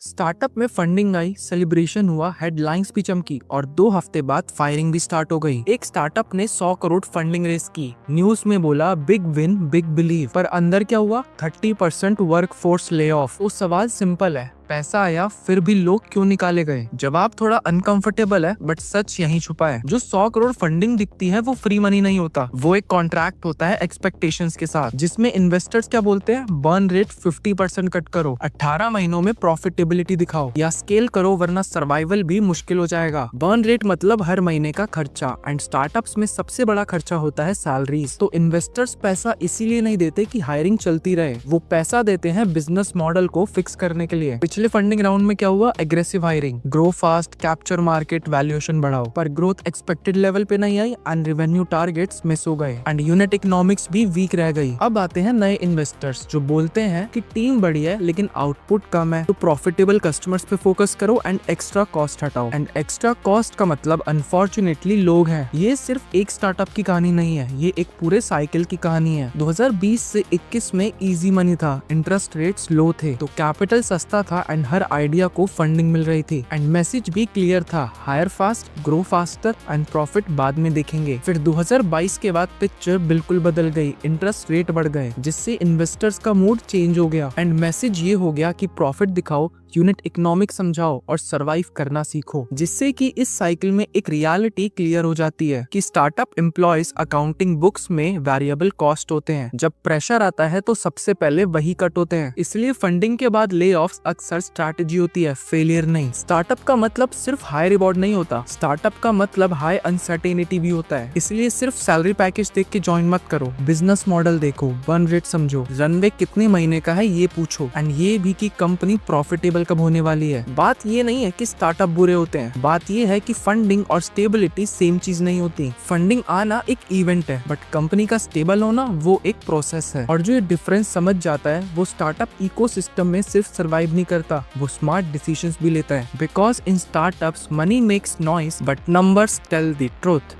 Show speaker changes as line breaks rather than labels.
Startup में funding आई, celebration हुआ, headlines भी चमकी और 2 हफ्ते बाद फायरिंग भी स्टार्ट हो गई। एक स्टार्टअप ने 100 करोड़ फंडिंग रेस की, न्यूज में बोला बिग विन बिग बिलीव, पर अंदर क्या हुआ? 30% वर्क फोर्स ले ऑफ। तो सवाल सिंपल है, पैसा आया फिर भी लोग क्यों निकाले गए? जवाब थोड़ा अनकंफर्टेबल है बट सच यहीं छुपा है। जो 100 करोड़ फंडिंग दिखती है वो फ्री मनी नहीं होता, वो एक कॉन्ट्रैक्ट होता है एक्सपेक्टेशंस के साथ, जिसमें इन्वेस्टर्स क्या बोलते हैं? बर्न रेट 50% कट करो, 18 महीनों में प्रॉफिटेबिलिटी दिखाओ या स्केल करो वरना सर्वाइवल भी मुश्किल हो जाएगा। बर्न रेट मतलब हर महीने का खर्चा, एंड स्टार्टअप्स में सबसे बड़ा खर्चा होता है सैलरीज। तो इन्वेस्टर्स पैसा इसीलिए नहीं देते कि हायरिंग चलती रहे, वो पैसा देते हैं बिजनेस मॉडल को फिक्स करने के लिए। पिछले फंडिंग राउंड में क्या हुआ? Aggressive hiring, grow fast, capture market, valuation बढ़ाओ, पर ग्रोथ एक्सपेक्टेड लेवल पे नहीं आई एंड रेवेन्यू टारगेट्स मिस हो गए एंड यूनिट इकोनॉमिक्स भी वीक रह गई। अब आते हैं नए इन्वेस्टर्स जो बोलते हैं कि टीम बड़ी है लेकिन आउटपुट कम है, तो प्रॉफिटेबल कस्टमर्स पे फोकस करो एंड एक्स्ट्रा कॉस्ट हटाओ। एंड एक्स्ट्रा कॉस्ट का मतलब अनफॉर्चुनेटली लोग हैं। ये सिर्फ एक स्टार्टअप की कहानी नहीं है, ये एक पूरे साइकिल की कहानी है। 2020 से 21 में इजी मनी था, इंटरेस्ट रेट्स लो थे, तो कैपिटल सस्ता था एंड हर आइडिया को फंडिंग मिल रही थी एंड मैसेज भी क्लियर था, hire fast, grow faster and profit बाद में देखेंगे। फिर 2022 के बाद पिक्चर बिल्कुल बदल गई, इंटरेस्ट रेट बढ़ गए जिससे इन्वेस्टर्स का मूड चेंज हो गया एंड मैसेज ये हो गया कि प्रॉफिट दिखाओ, यूनिट इकोनॉमिक समझाओ और सरवाइव करना सीखो, जिससे कि इस साइकिल में एक रियलिटी क्लियर हो जाती है कि स्टार्टअप एम्प्लॉयज अकाउंटिंग बुक्स में वेरिएबल कॉस्ट होते हैं। जब प्रेशर आता है तो सबसे पहले वही कट होते हैं, इसलिए फंडिंग के बाद ले ऑफ्स अक्सर स्ट्रैटेजी होती है, फेलियर नहीं। स्टार्टअप का मतलब सिर्फ हाई रिवॉर्ड नहीं होता, स्टार्टअप का मतलब हाई अनसर्टेनिटी भी होता है। इसलिए सिर्फ सैलरी पैकेज देख के ज्वाइन मत करो, बिजनेस मॉडल देखो, बर्न रेट समझो, रनवे कितने महीने का है ये पूछो, एंड ये भी कि कंपनी प्रॉफिटेबल कब होने वाली है। बात ये नहीं है कि स्टार्टअप बुरे होते हैं, बात ये है कि फंडिंग और स्टेबिलिटी सेम चीज नहीं होती। फंडिंग आना एक इवेंट है बट कंपनी का स्टेबल होना वो एक प्रोसेस है, और जो ये डिफरेंस समझ जाता है वो स्टार्टअप इकोसिस्टम में सिर्फ सर्वाइव नहीं करता, वो स्मार्ट डिसीजंस भी लेता है। Because in startups money makes noise but numbers tell the truth.